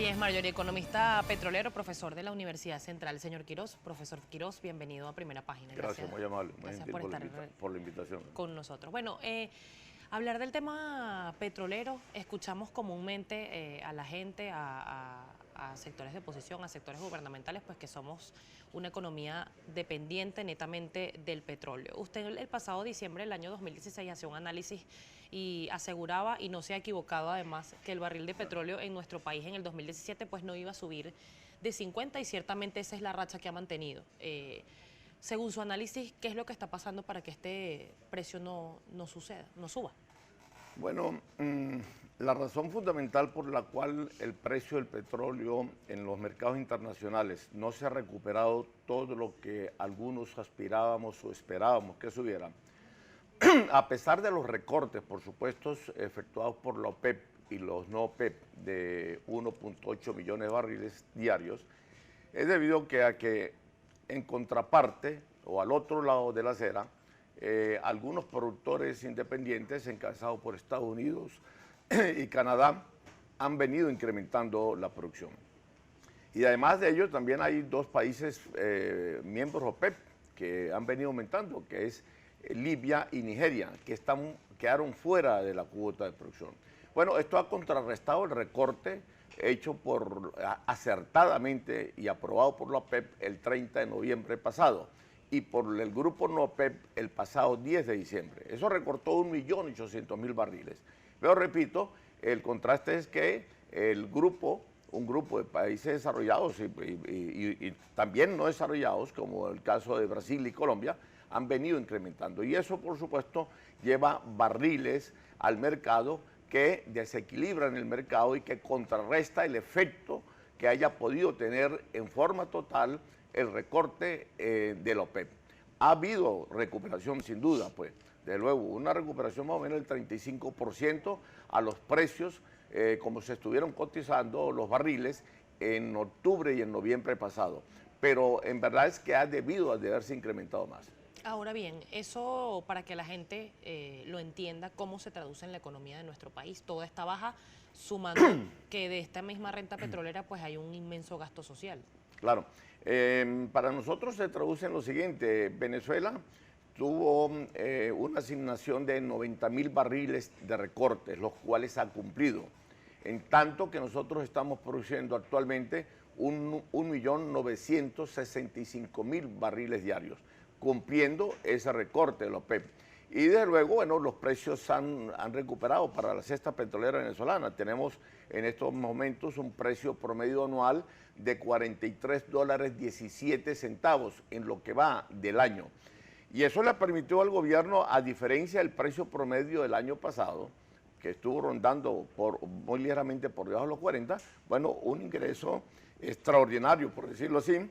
Así es, Marjorie, economista petrolero, profesor de la Universidad Central. Señor Quirós, profesor Quirós, bienvenido a Primera Página. Gracias, muy amable. Gracias por estar por la invitación. Con nosotros. Bueno, hablar del tema petrolero, escuchamos comúnmente a la gente, a sectores de oposición, a sectores gubernamentales, pues que somos una economía dependiente netamente del petróleo. Usted el pasado diciembre del año 2016 hacía un análisis y aseguraba, y no se ha equivocado además, que el barril de petróleo en nuestro país en el 2017 pues no iba a subir de 50 y ciertamente esa es la racha que ha mantenido. Según su análisis, ¿qué es lo que está pasando para que este precio no suba? Bueno, la razón fundamental por la cual el precio del petróleo en los mercados internacionales no se ha recuperado todo lo que algunos aspirábamos o esperábamos que subiera, a pesar de los recortes, por supuesto, efectuados por la OPEP y los no OPEP de 1.8 millones de barriles diarios, es debido a que en contraparte o al otro lado de la acera, algunos productores independientes encabezados por Estados Unidos y Canadá han venido incrementando la producción. Y además de ello también hay dos países miembros OPEP que han venido aumentando, que es Libia y Nigeria, que quedaron fuera de la cuota de producción. Bueno, esto ha contrarrestado el recorte hecho acertadamente y aprobado por la OPEP el 30 de noviembre pasado y por el grupo no OPEP el pasado 10 de diciembre. Eso recortó 1.800.000 barriles. Pero repito, el contraste es que un grupo de países desarrollados y también no desarrollados, como el caso de Brasil y Colombia, han venido incrementando. Y eso, por supuesto, lleva barriles al mercado que desequilibran el mercado y que contrarresta el efecto que haya podido tener en forma total el recorte de la OPEP. Ha habido recuperación sin duda, pues, de luego, una recuperación más o menos del 35% a los precios como se estuvieron cotizando los barriles en octubre y en noviembre pasado. Pero en verdad es que ha debido de haberse incrementado más. Ahora bien, eso para que la gente lo entienda, cómo se traduce en la economía de nuestro país. Toda esta baja, sumando que de esta misma renta petrolera pues hay un inmenso gasto social. Claro, para nosotros se traduce en lo siguiente. Venezuela tuvo una asignación de 90.000 barriles de recortes, los cuales ha cumplido. En tanto que nosotros estamos produciendo actualmente 1.965.000 barriles diarios, cumpliendo ese recorte de la OPEP. Y desde luego, bueno, los precios han recuperado para la cesta petrolera venezolana. Tenemos en estos momentos un precio promedio anual de $43.17 en lo que va del año. Y eso le permitió al gobierno, a diferencia del precio promedio del año pasado, que estuvo rondando muy ligeramente por debajo de los 40, bueno, un ingreso extraordinario, por decirlo así,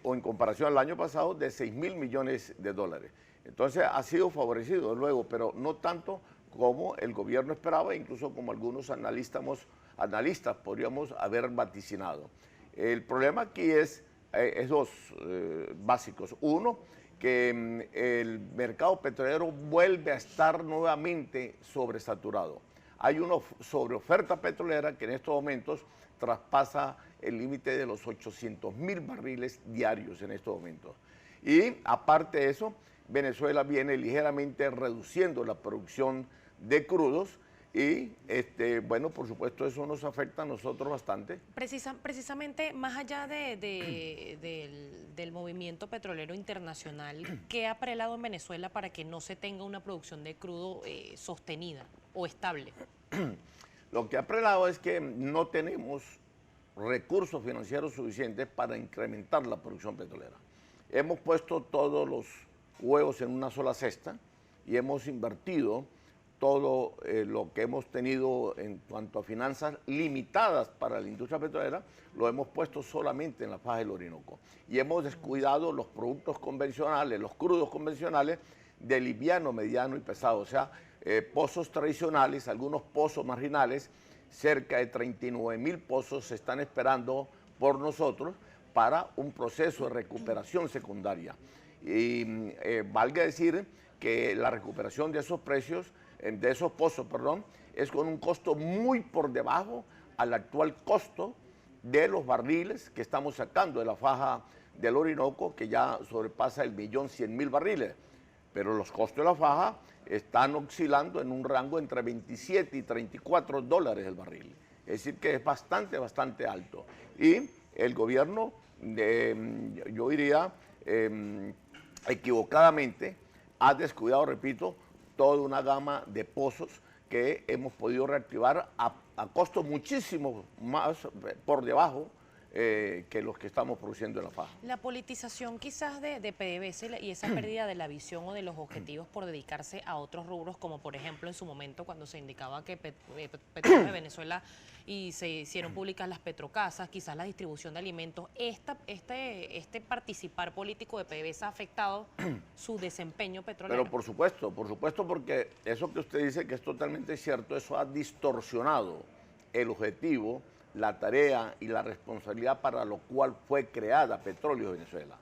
o en comparación al año pasado, de 6.000 millones de dólares. Entonces ha sido favorecido luego, pero no tanto como el gobierno esperaba, incluso como algunos analistas podríamos haber vaticinado. El problema aquí es dos básicos. Uno, que el mercado petrolero vuelve a estar nuevamente sobresaturado. Hay una sobreoferta petrolera que en estos momentos traspasa el límite de los 800.000 barriles diarios en estos momentos. Y aparte de eso, Venezuela viene ligeramente reduciendo la producción de crudos y, bueno, por supuesto eso nos afecta a nosotros bastante. Precisamente, más allá del movimiento petrolero internacional, ¿qué ha prelado en Venezuela para que no se tenga una producción de crudo sostenida o estable? Lo que ha prelado es que no tenemos recursos financieros suficientes para incrementar la producción petrolera. Hemos puesto todos los huevos en una sola cesta y hemos invertido todo lo que hemos tenido en cuanto a finanzas limitadas para la industria petrolera, lo hemos puesto solamente en la faja del Orinoco. Y hemos descuidado los productos convencionales, los crudos convencionales, de liviano, mediano y pesado. O sea, pozos tradicionales, algunos pozos marginales, cerca de 39.000 pozos se están esperando por nosotros para un proceso de recuperación secundaria. Y valga decir que la recuperación de esos pozos, es con un costo muy por debajo al actual costo de los barriles que estamos sacando de la faja del Orinoco, que ya sobrepasa el 1.100.000 barriles. Pero los costos de la faja están oscilando en un rango entre 27 y 34 dólares el barril. Es decir, que es bastante, bastante alto. Y el gobierno, yo diría, equivocadamente, ha descuidado, repito, toda una gama de pozos que hemos podido reactivar a costos muchísimo más por debajo que los que estamos produciendo en la faja. La politización quizás de PDVSA y esa pérdida de la visión o de los objetivos por dedicarse a otros rubros, como por ejemplo en su momento cuando se indicaba que Petróleos de Venezuela y se hicieron públicas las petrocasas, quizás la distribución de alimentos, este participar político de PDVSA ha afectado su desempeño petrolero. Pero por supuesto, porque eso que usted dice que es totalmente cierto, eso ha distorsionado el objetivo, la tarea y la responsabilidad para lo cual fue creada Petróleos de Venezuela.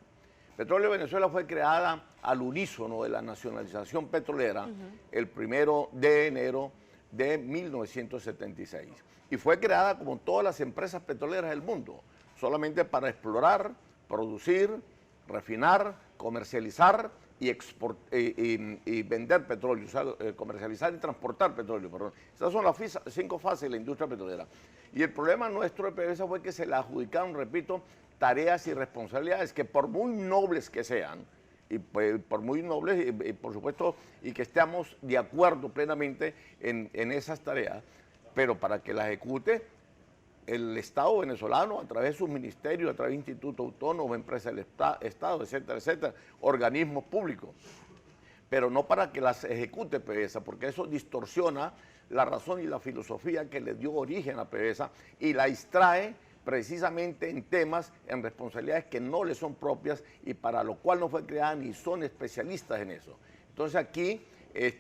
Petróleos de Venezuela fue creada al unísono de la nacionalización petrolera el 1 de enero de 1976. Y fue creada como todas las empresas petroleras del mundo, solamente para explorar, producir, refinar, comercializar y vender petróleo, o sea, comercializar y transportar petróleo, perdón. Esas son las 5 fases de la industria petrolera. Y el problema nuestro de PDVSA fue que se le adjudicaron, repito, tareas y responsabilidades que por muy nobles que sean, y por muy nobles, y por supuesto, y que estemos de acuerdo plenamente en esas tareas, pero para que las ejecute el Estado venezolano a través de sus ministerios, a través de institutos autónomos, empresas del Estado, etcétera, etcétera, organismos públicos, pero no para que las ejecute PDVSA, porque eso distorsiona la razón y la filosofía que le dio origen a PDVSA y la extrae precisamente en temas, en responsabilidades que no le son propias y para lo cual no fue creada ni son especialistas en eso. Entonces aquí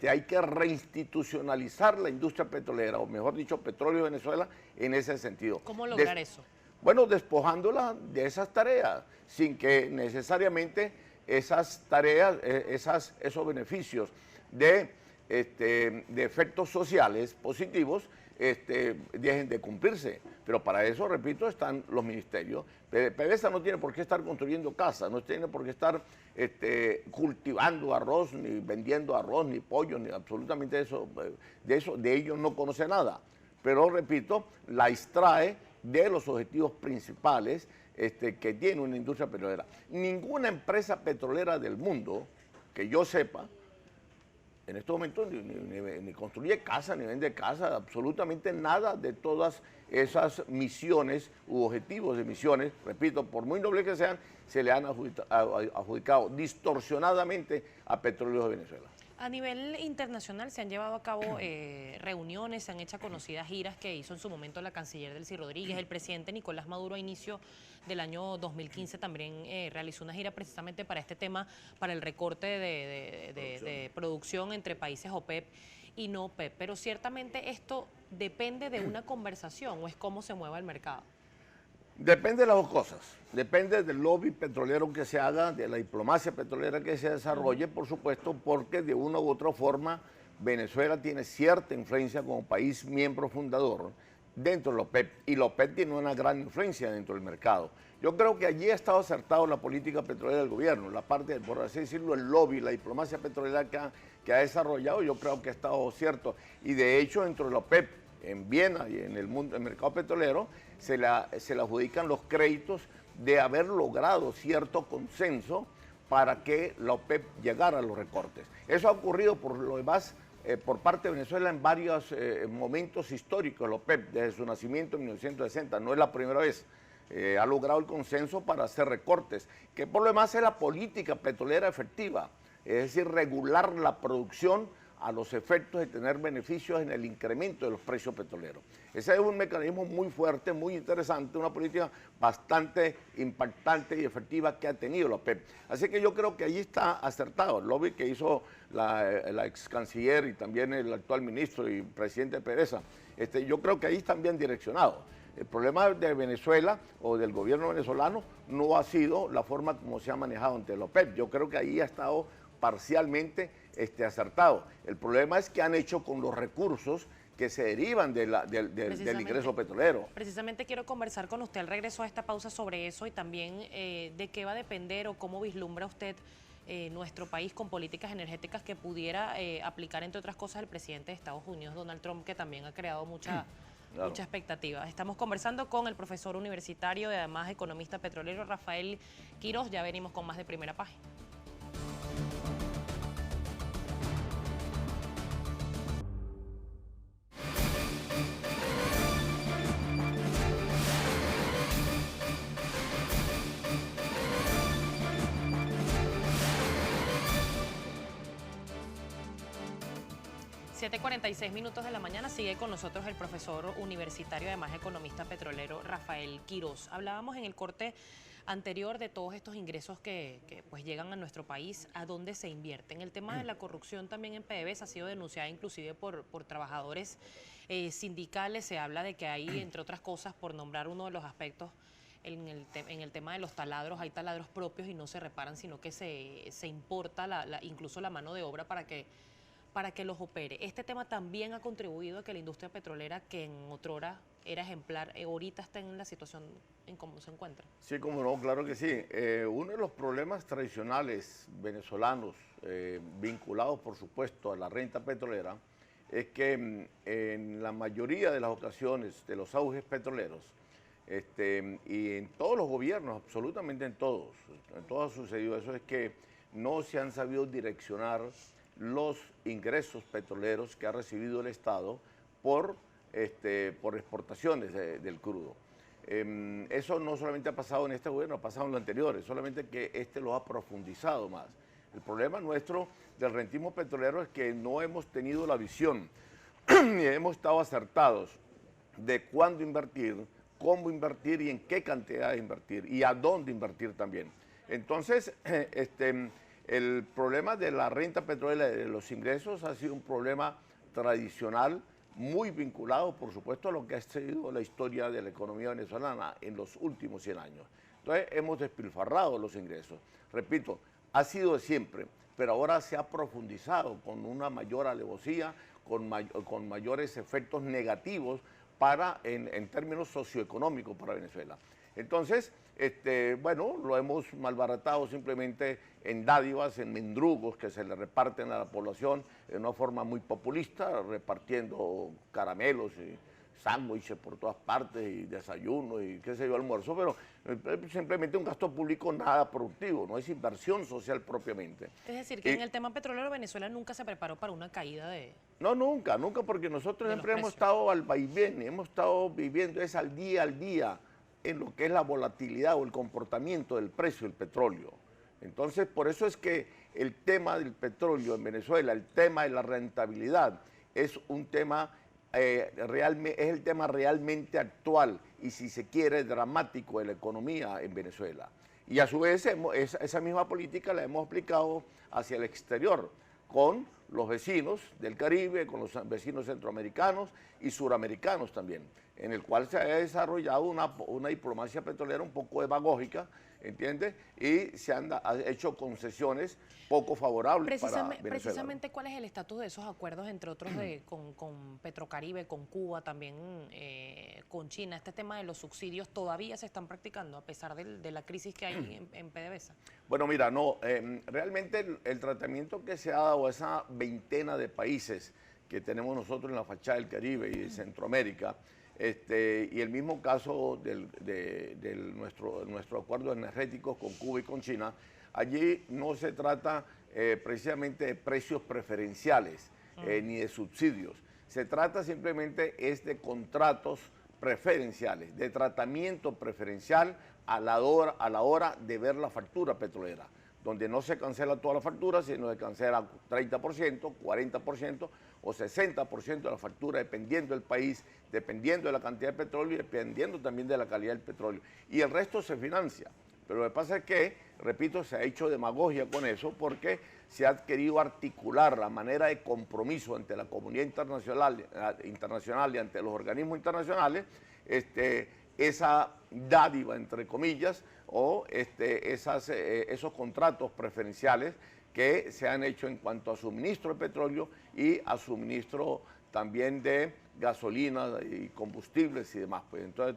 hay que reinstitucionalizar la industria petrolera, o mejor dicho, Petróleo de Venezuela, en ese sentido. ¿Cómo lograr eso? Bueno, despojándola de esas tareas, sin que necesariamente esas tareas, esos beneficios de efectos sociales positivos dejen de cumplirse. Pero para eso, repito, están los ministerios. PDVSA no tiene por qué estar construyendo casas, no tiene por qué estar cultivando arroz, ni vendiendo arroz, ni pollo, ni absolutamente eso. De ellos no conoce nada. Pero, repito, la extrae de los objetivos principales que tiene una industria petrolera. Ninguna empresa petrolera del mundo, que yo sepa, en este momento ni construye casa, ni vende casa, absolutamente nada de todas esas misiones u objetivos de misiones, repito, por muy nobles que sean, se le han adjudicado distorsionadamente a Petróleos de Venezuela. A nivel internacional se han llevado a cabo reuniones, se han hecho conocidas giras que hizo en su momento la canciller Delcy Rodríguez. El presidente Nicolás Maduro a inicio del año 2015 también realizó una gira precisamente para este tema, para el recorte de producción entre países OPEP y no OPEP. Pero ciertamente esto depende de una conversación o es cómo se mueva el mercado. Depende de las dos cosas. Depende del lobby petrolero que se haga, de la diplomacia petrolera que se desarrolle, por supuesto, porque de una u otra forma Venezuela tiene cierta influencia como país miembro fundador dentro de la OPEP, y la OPEP tiene una gran influencia dentro del mercado. Yo creo que allí ha estado acertado la política petrolera del gobierno, la parte, por así decirlo, el lobby, la diplomacia petrolera que ha desarrollado, yo creo que ha estado cierto. Y de hecho, dentro de la OPEP, en Viena y en el mercado petrolero, se le adjudican los créditos de haber logrado cierto consenso para que la OPEP llegara a los recortes. Eso ha ocurrido por lo demás por parte de Venezuela en varios momentos históricos de la OPEP, desde su nacimiento en 1960, no es la primera vez. Ha logrado el consenso para hacer recortes, que por lo demás es la política petrolera efectiva, es decir, regular la producción a los efectos de tener beneficios en el incremento de los precios petroleros. Ese es un mecanismo muy fuerte, muy interesante, una política bastante impactante y efectiva que ha tenido la OPEP. Así que yo creo que allí está acertado el lobby que hizo la ex canciller y también el actual ministro y presidente de PDVSA. Yo creo que ahí están bien direccionados. El problema de Venezuela o del gobierno venezolano no ha sido la forma como se ha manejado ante la OPEP. Yo creo que ahí ha estado parcialmente acertado. El problema es que han hecho con los recursos que se derivan del ingreso petrolero. Precisamente quiero conversar con usted al regreso a esta pausa sobre eso y también de qué va a depender o cómo vislumbra usted nuestro país con políticas energéticas que pudiera aplicar, entre otras cosas, el presidente de Estados Unidos, Donald Trump, que también ha creado mucha expectativa. Estamos conversando con el profesor universitario y además economista petrolero Rafael Quiros. Ya venimos con más de Primera Página. ...7:46 de la mañana, sigue con nosotros el profesor universitario, además economista petrolero, Rafael Quiros. Hablábamos en el corte anterior de todos estos ingresos que pues llegan a nuestro país, a dónde se invierten. El tema de la corrupción también en PDVSA ha sido denunciada inclusive por trabajadores sindicales. Se habla de que hay, entre otras cosas, por nombrar uno de los aspectos, en el tema de los taladros, hay taladros propios y no se reparan, sino que se importa incluso la mano de obra para que los opere. Este tema también ha contribuido a que la industria petrolera, que en otrora era ejemplar, ahorita está en la situación en cómo se encuentra. Sí, como no, claro que sí. Uno de los problemas tradicionales venezolanos, vinculados por supuesto a la renta petrolera, es que en la mayoría de las ocasiones de los auges petroleros, y en todos los gobiernos, absolutamente en todos ha sucedido eso, es que no se han sabido direccionar los ingresos petroleros que ha recibido el Estado por exportaciones del crudo. Eso no solamente ha pasado en este gobierno, ha pasado en los anteriores, solamente que lo ha profundizado más. El problema nuestro del rentismo petrolero es que no hemos tenido la visión ni hemos estado acertados de cuándo invertir, cómo invertir y en qué cantidad invertir y a dónde invertir también. Entonces, el problema de la renta petrolera, de los ingresos, ha sido un problema tradicional, muy vinculado, por supuesto, a lo que ha sido la historia de la economía venezolana en los últimos 100 años. Entonces, hemos despilfarrado los ingresos. Repito, ha sido de siempre, pero ahora se ha profundizado con una mayor alevosía, con mayores efectos negativos en términos socioeconómicos para Venezuela. Entonces, bueno, lo hemos malbaratado simplemente en dádivas, en mendrugos que se le reparten a la población de una forma muy populista, repartiendo caramelos y sándwiches por todas partes y desayuno y qué sé yo, almuerzo, pero simplemente un gasto público nada productivo, no es inversión social propiamente. Es decir, que en el tema petrolero Venezuela nunca se preparó para una caída de... No, nunca, porque nosotros siempre hemos estado al vaivén, hemos estado viviendo al día, en lo que es la volatilidad o el comportamiento del precio del petróleo. Entonces, por eso es que el tema del petróleo en Venezuela, el tema de la rentabilidad, es un tema, es el tema realmente actual y, si se quiere, dramático de la economía en Venezuela. Y a su vez, esa misma política la hemos aplicado hacia el exterior, con los vecinos del Caribe, con los vecinos centroamericanos y suramericanos también, en el cual se ha desarrollado una diplomacia petrolera un poco demagógica, ¿entiendes? Y se han hecho concesiones poco favorables para Venezuela. Precisamente, ¿cuál es el estatus de esos acuerdos, entre otros, con Petrocaribe, con Cuba, también con China? Este tema de los subsidios todavía se están practicando a pesar de la crisis que hay en PDVSA. Bueno, mira, no, realmente el tratamiento que se ha dado a esa veintena de países que tenemos nosotros en la fachada del Caribe y de Centroamérica, y el mismo caso de nuestro acuerdo energético con Cuba y con China, allí no se trata precisamente de precios preferenciales ni de subsidios. Se trata simplemente de contratos preferenciales, de tratamiento preferencial a la hora de ver la factura petrolera, donde no se cancela toda la factura, sino se cancela 30%, 40% o 60% de la factura, dependiendo del país, dependiendo de la cantidad de petróleo y dependiendo también de la calidad del petróleo. Y el resto se financia. Pero lo que pasa es que, repito, se ha hecho demagogia con eso porque se ha querido articular la manera de compromiso ante la comunidad internacional y ante los organismos internacionales, esa dádiva, entre comillas, o esos contratos preferenciales que se han hecho en cuanto a suministro de petróleo y a suministro también de gasolina y combustibles y demás, pues. Entonces,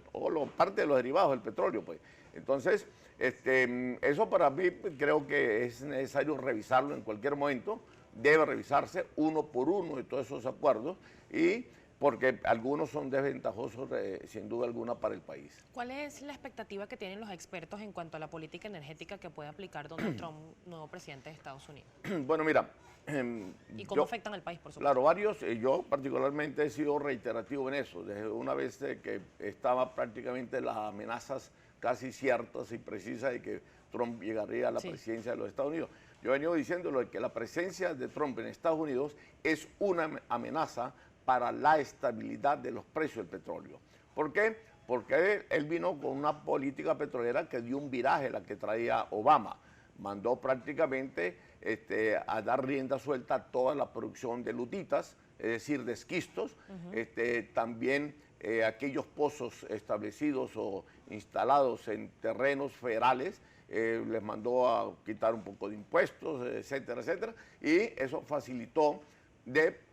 parte de los derivados del petróleo, pues. Entonces, eso para mí creo que es necesario revisarlo en cualquier momento, debe revisarse uno por uno de todos esos acuerdos, y porque algunos son desventajosos sin duda alguna para el país. ¿Cuál es la expectativa que tienen los expertos en cuanto a la política energética que puede aplicar Donald Trump, nuevo presidente de Estados Unidos? Bueno, mira. ¿Y cómo afectan al país, por supuesto? Claro, varios, yo particularmente he sido reiterativo en eso, desde una vez que estaba prácticamente las amenazas casi ciertas y precisas de que Trump llegaría a la presidencia de los Estados Unidos. Yo he venido diciéndolo, que la presencia de Trump en Estados Unidos es una amenaza para la estabilidad de los precios del petróleo. ¿Por qué? Porque él vino con una política petrolera que dio un viraje, la que traía Obama. Mandó prácticamente a dar rienda suelta a toda la producción de lutitas, es decir, de esquistos, también aquellos pozos establecidos o instalados en terrenos federales, les mandó a quitar un poco de impuestos, etcétera, etcétera, y eso facilitó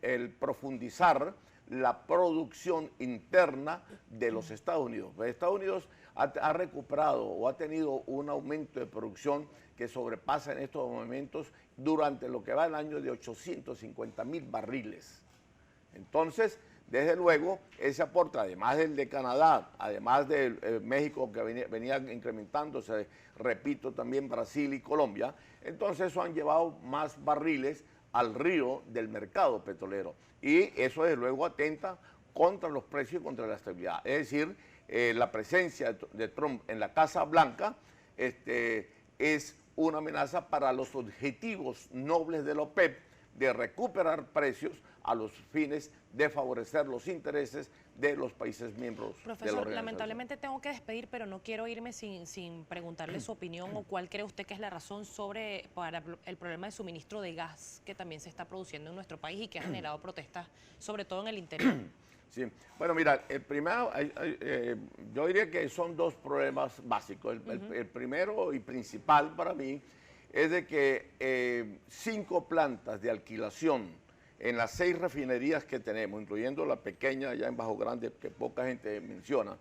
el profundizar la producción interna de los Estados Unidos. Estados Unidos ha recuperado o ha tenido un aumento de producción que sobrepasa en estos momentos durante lo que va el año de 850,000 barriles. Entonces, desde luego, ese aporte, además del de Canadá, además de México que venía incrementándose, repito, también Brasil y Colombia, entonces eso han llevado más barriles al río del mercado petrolero. Y eso desde luego atenta contra los precios y contra la estabilidad. Es decir, la presencia de Trump en la Casa Blanca es una amenaza para los objetivos nobles de la OPEP de recuperar precios a los fines de favorecer los intereses de los países miembros. Profesor, lamentablemente tengo que despedir, pero no quiero irme sin preguntarle su opinión o cuál cree usted que es la razón para el problema de suministro de gas que también se está produciendo en nuestro país y que ha generado protestas, sobre todo en el interior. Sí, bueno, mira, el primero, yo diría que son dos problemas básicos. El primero y principal para mí es de que 5 plantas de alquilación en las 6 refinerías que tenemos, incluyendo la pequeña allá en Bajo Grande, que poca gente menciona,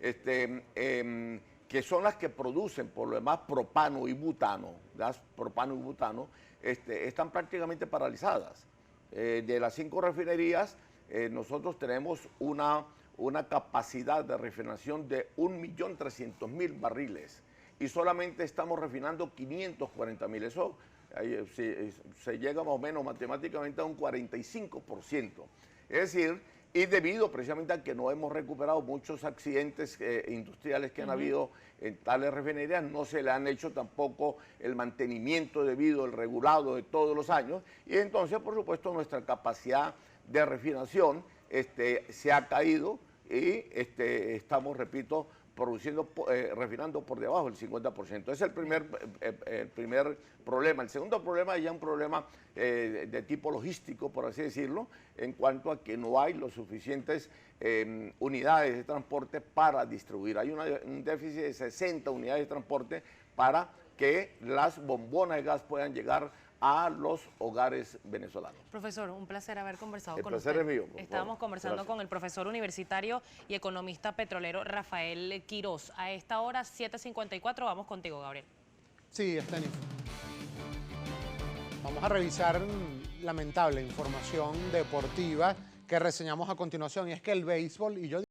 que son las que producen por lo demás propano y butano, gas propano y butano, están prácticamente paralizadas. De las 5 refinerías, nosotros tenemos una capacidad de refinación de 1.300.000 barriles y solamente estamos refinando 540.000. Eso se llega más o menos matemáticamente a un 45%. Es decir, y debido precisamente a que no hemos recuperado muchos accidentes industriales que han habido en tales refinerías, no se le han hecho tampoco el mantenimiento debido, el regulado de todos los años, y entonces, por supuesto, nuestra capacidad de refinación se ha caído y estamos, repito, refinando por debajo del 50%. Ese es el primer problema. El segundo problema es ya un problema de tipo logístico, por así decirlo, en cuanto a que no hay los suficientes unidades de transporte para distribuir. Hay un déficit de 60 unidades de transporte para que las bombonas de gas puedan llegar a los hogares venezolanos. Profesor, un placer haber conversado con usted. El placer es mío. Estábamos conversando con el profesor universitario y economista petrolero Rafael Quiroz. A esta hora, 7:54, vamos contigo, Gabriel. Sí, Estanis. Vamos a revisar lamentable información deportiva que reseñamos a continuación, y es que el béisbol, y yo